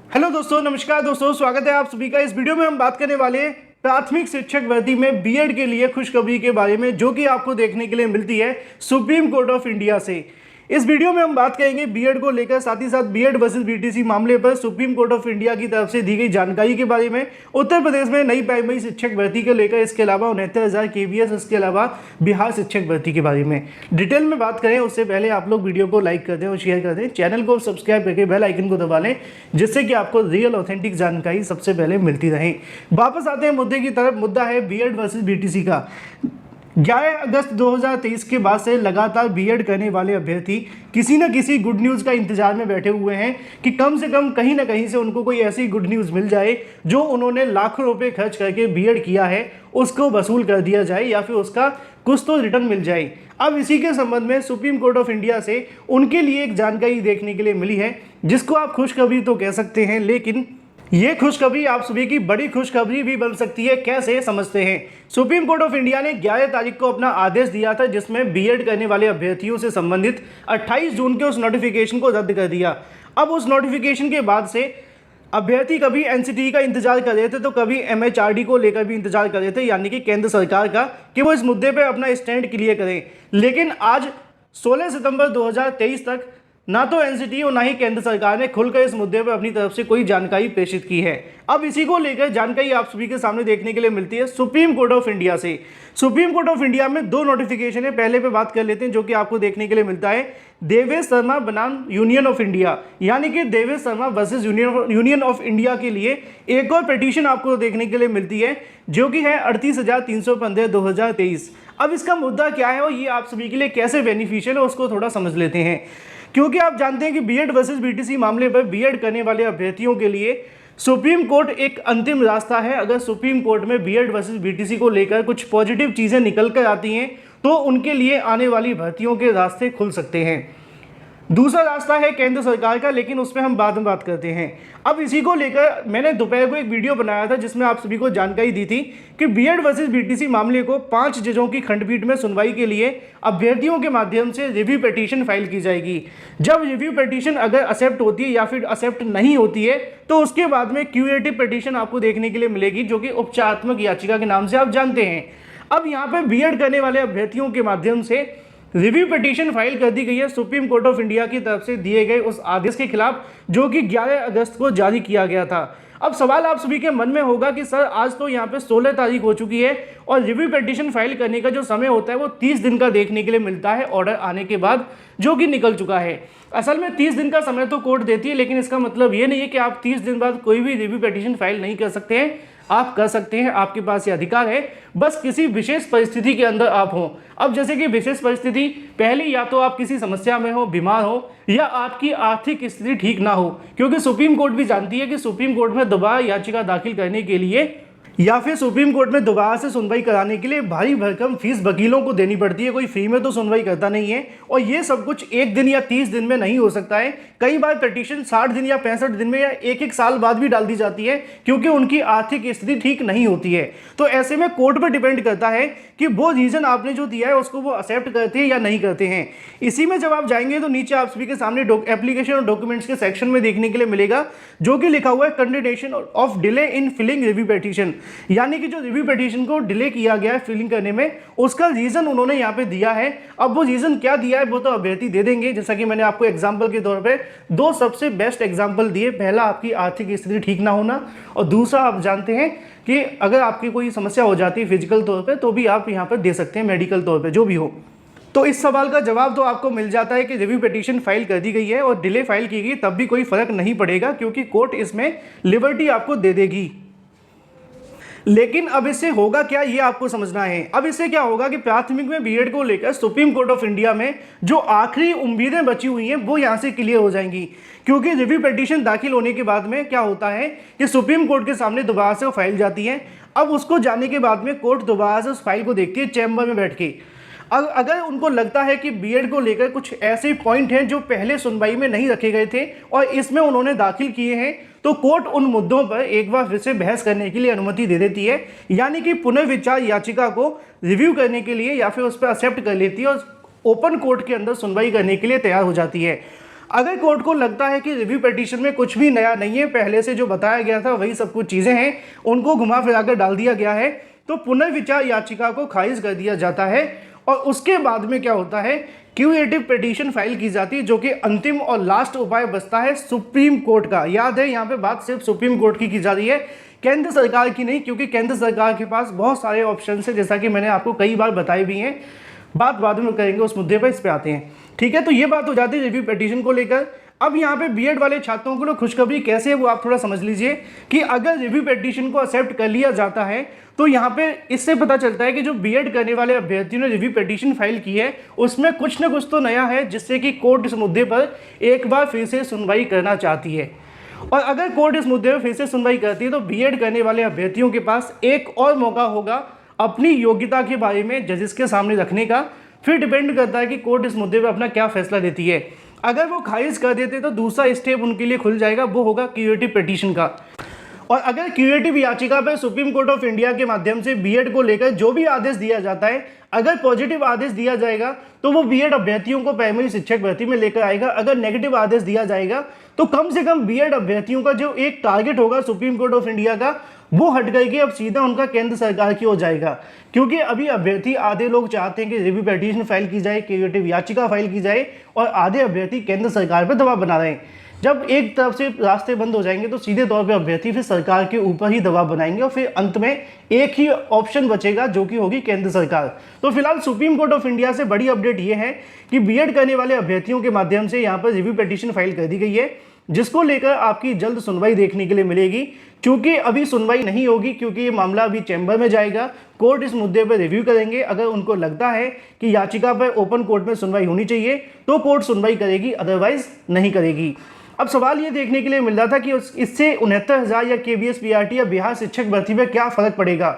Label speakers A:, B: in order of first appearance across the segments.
A: Hello दोस्तों, नमस्कार दोस्तों, स्वागत है आप सभी का। इस वीडियो में हम बात करने वाले हैं प्राथमिक शिक्षक भर्ती में बीएड के लिए खुशखबरी के बारे में, जो कि आपको देखने के लिए मिलती है सुप्रीम कोर्ट ऑफ इंडिया से। इस वीडियो में हम बात करेंगे बीएड को लेकर, साथ ही साथ बीएड वर्सेस बीटीसी मामले पर सुप्रीम कोर्ट ऑफ इंडिया की तरफ से दी गई जानकारी के बारे में, उत्तर प्रदेश में नई प्राइमरी शिक्षक भर्ती को लेकर, इसके अलावा 69,000 केवीएस, इसके अलावा बिहार शिक्षक भर्ती के बारे में डिटेल में बात करें। उससे पहले आप लोग वीडियो को लाइक कर दें और शेयर कर दें, चैनल को सब्सक्राइब करके बेल आइकन को दबा लें, जिससे कि आपको रियल ऑथेंटिक जानकारी सबसे पहले मिलती रहे। वापस आते हैं मुद्दे की तरफ। मुद्दा है बीएड वर्सेस बीटीसी का। 11 अगस्त 2023 के बाद से लगातार बीएड करने वाले अभ्यर्थी किसी न किसी गुड न्यूज़ का इंतजार में बैठे हुए हैं कि कम से कम कहीं ना कहीं से उनको कोई ऐसी गुड न्यूज़ मिल जाए जो उन्होंने लाखों रुपए खर्च करके बीएड किया है उसको वसूल कर दिया जाए या फिर उसका कुछ तो रिटर्न मिल जाए। अब इसी के संबंध में सुप्रीम कोर्ट ऑफ इंडिया से उनके लिए एक जानकारी देखने के लिए मिली है, जिसको आप खुशखबरी तो कह सकते हैं, लेकिन ये खुशखबरी आप सभी की बड़ी खुशखबरी भी बन सकती है। कैसे समझते हैं। सुप्रीम कोर्ट ऑफ इंडिया ने 11 तारीख को अपना आदेश दिया था, जिसमें बीएड करने वाले अभ्यर्थियों से संबंधित 28 जून के उस नोटिफिकेशन को रद्द कर दिया। अब उस नोटिफिकेशन के बाद से अभ्यर्थी कभी एनसीटी का इंतजार कर रहे थे, तो कभी एमएचआरडी को लेकर भी इंतजार कर रहे थे, यानी कि केंद्र सरकार का, कि वो इस मुद्दे पर अपना स्टैंड क्लियर करें। लेकिन आज 16 सितंबर 2023 तक ना तो एनसीटी और ना ही केंद्र सरकार ने खुलकर इस मुद्दे पर अपनी तरफ से कोई जानकारी प्रेषित की है। अब इसी को लेकर जानकारी आप सभी के सामने देखने के लिए मिलती है सुप्रीम कोर्ट ऑफ इंडिया से। सुप्रीम कोर्ट ऑफ इंडिया में दो नोटिफिकेशन है, पहले पे बात कर लेते हैं, जो कि आपको देखने के लिए मिलता है देवेश शर्मा बनाम यूनियन ऑफ इंडिया, यानी कि Devesh Sharma versus union of India के लिए एक और पिटीशन आपको देखने के लिए मिलती है, जो कि है 38,315/2023। अब इसका मुद्दा क्या है और ये आप सभी के लिए कैसे बेनिफिशियल है उसको थोड़ा समझ लेते हैं। क्योंकि आप जानते हैं कि बीएड वर्सेस बीटीसी मामले पर बीएड करने वाले अभ्यर्थियों के लिए सुप्रीम कोर्ट एक अंतिम रास्ता है। अगर सुप्रीम कोर्ट में बीएड वर्सेस बीटीसी को लेकर कुछ पॉजिटिव चीज़ें निकल कर आती हैं तो उनके लिए आने वाली भर्तियों के रास्ते खुल सकते हैं। दूसरा रास्ता है केंद्र सरकार का, लेकिन उसमें हम बाद में बात करते हैं। अब इसी को लेकर मैंने दोपहर को एक वीडियो बनाया था, जिसमें आप सभी को जानकारी दी थी कि बीएड वर्सेस बीटीसी मामले को 5 जजों की खंडपीठ में सुनवाई के लिए अभ्यर्थियों के माध्यम से रिव्यू पिटीशन फाइल की जाएगी। जब रिव्यू पिटीशन अगर एक्सेप्ट होती है या फिर एक्सेप्ट नहीं होती है, तो उसके बाद में क्यूरेटिव पिटीशन आपको देखने के लिए मिलेगी, जो कि उपचारात्मक याचिका के नाम से आप जानते हैं। अब यहाँ पर बीएड करने वाले अभ्यर्थियों के माध्यम से रिव्यू पिटीशन फाइल कर दी गई है सुप्रीम कोर्ट ऑफ इंडिया की तरफ से दिए गए उस आदेश के खिलाफ, जो कि 11 अगस्त को जारी किया गया था। अब सवाल आप सभी के मन में होगा कि सर, आज तो यहाँ पे 16 तारीख हो चुकी है और रिव्यू पिटीशन फाइल करने का जो समय होता है वो 30 दिन का देखने के लिए मिलता है ऑर्डर आने के बाद, जो कि निकल चुका है। असल में 30 दिन का समय तो कोर्ट देती है, लेकिन इसका मतलब ये नहीं है कि आप 30 दिन बाद कोई भी रिव्यू पिटीशन फाइल नहीं कर सकते हैं। आप कर सकते हैं, आपके पास ये अधिकार है, बस किसी विशेष परिस्थिति के अंदर आप हो। अब जैसे कि विशेष परिस्थिति, पहले या तो आप किसी समस्या में हो, बीमार हो, या आपकी आर्थिक स्थिति ठीक ना हो, क्योंकि सुप्रीम कोर्ट भी जानती है कि सुप्रीम कोर्ट में दोबारा याचिका दाखिल करने के लिए या फिर सुप्रीम कोर्ट में दोबारा से सुनवाई कराने के लिए भारी भरकम फीस वकीलों को देनी पड़ती है। कोई फ्री में तो सुनवाई करता नहीं है, और ये सब कुछ 1 दिन या 30 दिन में नहीं हो सकता है। कई बार पिटीशन 60 दिन या 65 दिन में या 1-1 साल बाद भी डाल दी जाती है, क्योंकि उनकी आर्थिक स्थिति ठीक नहीं होती है। तो ऐसे में कोर्ट पर डिपेंड करता है कि वो रीज़न आपने जो दिया है उसको वो एक्सेप्ट करते हैं या नहीं करते हैं। इसी में जब आप जाएंगे तो नीचे आप सभी के सामने एप्लीकेशन और डॉक्यूमेंट्स के सेक्शन में देखने के लिए मिलेगा, जो कि लिखा हुआ है condition of delay in filing review petition, यानी कि जो रिव्यू पिटीशन को डिले किया गया है फिलिंग करने में, उसका रीजन उन्होंने यहाँ पे दिया है। अब वो रीजन क्या दिया है वो तो अभ्यर्थी दे देंगे। जैसा कि मैंने आपको एग्जांपल के तौर पे 2 सबसे बेस्ट एग्जांपल दिए। पहला आपकी आर्थिक स्थिति ठीक ना होना, और दूसरा आप जानते हैं कि अगर आपकी कोई समस्या हो जाती है फिजिकल तौर पे, तो भी आप यहाँ पर दे सकते हैं, मेडिकल तौर पे जो भी हो। तो इस सवाल का जवाब तो आपको मिल जाता है कि रिव्यू पिटीशन फाइल कर दी गई है और डिले फाइल की गई, तब भी कोई फर्क नहीं पड़ेगा, क्योंकि कोर्ट इसमें लिबर्टी आपको दे देगी। लेकिन अब इससे होगा क्या, ये आपको समझना है। अब इससे क्या होगा कि प्राथमिक में बीएड को लेकर सुप्रीम कोर्ट ऑफ इंडिया में जो आखिरी उम्मीदें बची हुई हैं वो यहाँ से क्लियर हो जाएंगी। क्योंकि रिव्यू पिटीशन दाखिल होने के बाद में क्या होता है कि सुप्रीम कोर्ट के सामने दोबारा से फाइल जाती है। अब उसको जाने के बाद में कोर्ट दोबारा से उस फाइल को देखती है चैम्बर में बैठ के। अगर उनको लगता है कि बीएड को लेकर कुछ ऐसे पॉइंट हैं जो पहले सुनवाई में नहीं रखे गए थे और इसमें उन्होंने दाखिल किए हैं, तो कोर्ट उन मुद्दों पर एक बार फिर से बहस करने के लिए अनुमति दे देती है, यानी कि पुनर्विचार याचिका को रिव्यू करने के लिए या फिर उस पर एक्सेप्ट कर लेती है और ओपन कोर्ट के अंदर सुनवाई करने के लिए तैयार हो जाती है। अगर कोर्ट को लगता है कि रिव्यू पिटीशन में कुछ भी नया नहीं है, पहले से जो बताया गया था वही सब कुछ चीज़ें हैं, उनको घुमा फिरा कर डाल दिया गया है, तो पुनर्विचार याचिका को खारिज कर दिया जाता है और उसके बाद में क्या होता है, क्यूरेटिव पिटीशन फाइल की जाती है, जो कि अंतिम और लास्ट उपाय बचता है सुप्रीम कोर्ट का। याद है यहाँ पे बात सिर्फ सुप्रीम कोर्ट की जा रही है, केंद्र सरकार की नहीं, क्योंकि केंद्र सरकार के पास बहुत सारे ऑप्शन है, जैसा कि मैंने आपको कई बार बताए भी हैं। बात बाद में करेंगे उस मुद्दे पर, इस पे आते हैं। ठीक है, तो ये बात हो जाती है रिव्यू पिटीशन को लेकर। अब यहाँ पे बीएड वाले छात्रों को खुशखबरी कैसे है वो आप थोड़ा समझ लीजिए कि अगर रिव्यू पिटीशन को एक्सेप्ट कर लिया जाता है तो यहाँ पे इससे पता चलता है कि जो बीएड करने वाले अभ्यर्थियों ने रिव्यू पिटीशन फाइल की है उसमें कुछ ना कुछ तो नया है, जिससे कि कोर्ट इस मुद्दे पर एक बार फिर से सुनवाई करना चाहती है। और अगर कोर्ट इस मुद्दे पर फिर से सुनवाई करती है तो बीएड करने वाले अभ्यर्थियों के पास एक और मौका होगा अपनी योग्यता के बारे में जजेस के सामने रखने का। फिर डिपेंड करता है कि कोर्ट इस मुद्दे पर अपना क्या फैसला देती है। अगर वो खारिज कर देते तो दूसरा स्टेप उनके लिए खुल जाएगा, वो होगा क्यूरेटिव पिटीशन का। और अगर क्यूरेटिव याचिका पर सुप्रीम कोर्ट ऑफ इंडिया के माध्यम से बीएड को लेकर जो भी आदेश दिया जाता है, अगर पॉजिटिव आदेश दिया जाएगा तो वो बीएड अभ्यर्थियों को प्राइमरी शिक्षक भर्ती में लेकर आएगा। अगर नेगेटिव आदेश दिया जाएगा तो कम से कम बीएड अभ्यर्थियों का जो एक टारगेट होगा सुप्रीम कोर्ट ऑफ इंडिया का, वो हट करके अब सीधा उनका केंद्र सरकार की हो जाएगा। क्योंकि अभी अभ्यर्थी आधे लोग चाहते हैं कि रिव्यू पिटीशन फाइल की जाए, क्यूरेटिव याचिका फाइल की जाए, और आधे अभ्यर्थी केंद्र सरकार पर दबाव बना रहे हैं। जब एक तरफ से रास्ते बंद हो जाएंगे तो सीधे तौर पे अभ्यर्थी फिर सरकार के ऊपर ही दबाव बनाएंगे और फिर अंत में एक ही ऑप्शन बचेगा, जो कि होगी केंद्र सरकार। तो फिलहाल सुप्रीम कोर्ट ऑफ इंडिया से बड़ी अपडेट ये है कि बीएड करने वाले अभ्यर्थियों के माध्यम से यहाँ पर रिव्यू पिटीशन फाइल कर दी गई है, जिसको लेकर आपकी जल्द सुनवाई देखने के लिए मिलेगी। चूंकि अभी सुनवाई नहीं होगी क्योंकि ये मामला अभी चैम्बर में जाएगा, कोर्ट इस मुद्दे पर रिव्यू करेंगे। अगर उनको लगता है कि याचिका पर ओपन कोर्ट में सुनवाई होनी चाहिए तो कोर्ट सुनवाई करेगी, अदरवाइज नहीं करेगी। अब सवाल ये देखने के लिए मिल रहा था कि इससे 69,000 या केवीएस पीआरटी या बिहार शिक्षक भर्ती में क्या फर्क पड़ेगा।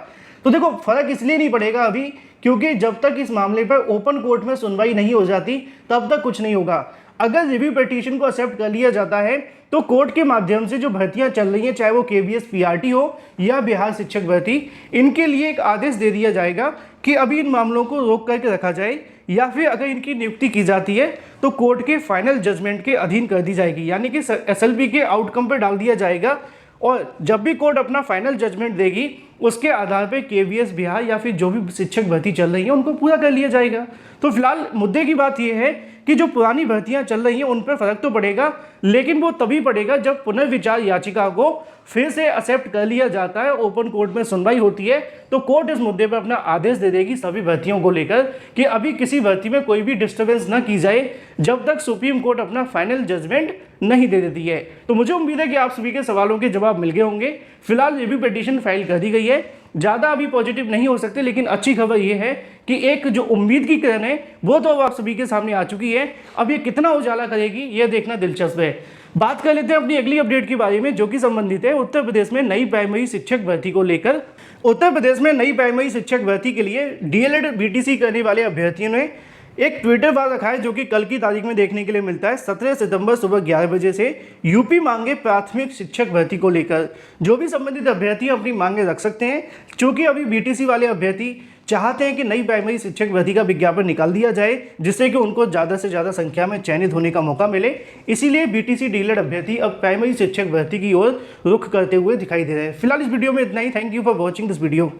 A: तो देखो, फर्क इसलिए नहीं पड़ेगा अभी क्योंकि जब तक इस मामले पर ओपन कोर्ट में सुनवाई नहीं हो जाती तब तक कुछ नहीं होगा। अगर रिव्यू पिटीशन को एक्सेप्ट कर लिया जाता है तो कोर्ट के माध्यम से जो भर्तियां चल रही हैं, चाहे वो केवीएस पीआरटी हो या बिहार शिक्षक भर्ती, इनके लिए एक आदेश दे दिया जाएगा कि अभी इन मामलों को रोक करके रखा जाए, या फिर अगर इनकी नियुक्ति की जाती है तो कोर्ट के फाइनल जजमेंट के अधीन कर दी जाएगी, यानी कि एसएलपी के आउटकम पर डाल दिया जाएगा। और जब भी कोर्ट अपना फाइनल जजमेंट देगी उसके आधार पे केवीएस बिहार या फिर जो भी शिक्षक भर्ती चल रही है उनको पूरा कर लिया जाएगा। तो फिलहाल मुद्दे की बात यह है कि जो पुरानी भर्तियां चल रही हैं उन पर फर्क तो पड़ेगा, लेकिन वो तभी पड़ेगा जब पुनर्विचार याचिका को फिर से एक्सेप्ट कर लिया जाता है, ओपन कोर्ट में सुनवाई होती है, तो कोर्ट इस मुद्दे पर अपना आदेश दे देगी सभी भर्तियों को लेकर कि अभी किसी भर्ती में कोई भी डिस्टर्बेंस न की जाए जब तक सुप्रीम कोर्ट अपना फाइनल जजमेंट नहीं दे देती है। तो मुझे उम्मीद है कि आप सभी के सवालों के जवाब मिल गए होंगे। फिलहाल रिव्यू पिटीशन फाइल कर दी गई है, ज़्यादा अभी पॉजिटिव नहीं हो सकते, लेकिन अच्छी खबर यह है कि एक जो उम्मीद की किरण है वो तो अब आप सभी के सामने आ चुकी है। अब ये कितना उजाला करेगी ये देखना दिलचस्प है। बात कर लेते हैं अपनी अगली अपडेट के बारे में, जो कि संबंधित है उत्तर प्रदेश में नई प्राइमरी शिक्षक भर्ती को लेकर। उत्तर प्रदेश में नई प्राइमरी शिक्षक भर्ती के लिए डीएलएड बीटीसी करने वाले अभ्यर्थियों ने एक ट्विटर वार रखा है, जो कि कल की तारीख में देखने के लिए मिलता है। 17 सितंबर सुबह 11 बजे से यूपी मांगे प्राथमिक शिक्षक भर्ती को लेकर। जो भी संबंधित अभ्यर्थी अपनी मांगे रख सकते हैं, क्योंकि अभी बीटीसी वाले अभ्यर्थी चाहते हैं कि नई प्राइमरी शिक्षक भर्ती का विज्ञापन निकाल दिया जाए, जिससे कि उनको ज़्यादा से ज़्यादा संख्या में चयनित होने का मौका मिले। इसीलिए बीटीसी डीएलएड अभ्यर्थी अब प्राइमरी शिक्षक भर्ती की ओर रुख करते हुए दिखाई दे रहे हैं। फिलहाल इस वीडियो में इतना ही। Thank you for watching this video.